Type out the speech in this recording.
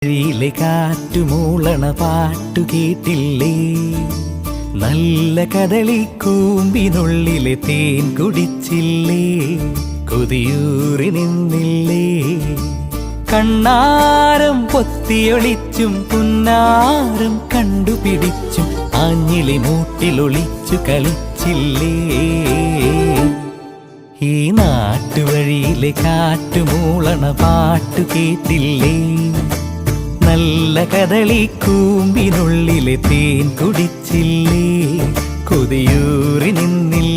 ിലെ കാറ്റുമൂളണ പാട്ടു കേട്ടില്ലേ, നല്ല കദളിക്കൂമ്പിനുള്ളിലെ തേൻ കുടിച്ചില്ലേ, കൊതിയൂറി നിന്നില്ലേ. കണ്ണാരം പൊത്തിയൊളിച്ചും പുന്നാരം കണ്ടുപിടിച്ചും ആഞ്ഞിലി മൂട്ടിലൊളിച്ചു കളിച്ചില്ലേ. ഈ നാട്ടുവഴിയിലെ കാറ്റുമൂളണ പാട്ടു കേട്ടില്ലേ, നല്ല കദളിക്കൂമ്പിനുള്ളിലെ തേൻ കുടിച്ചില്ലേ, കൊതിയൂറി നിന്നില്ലേ.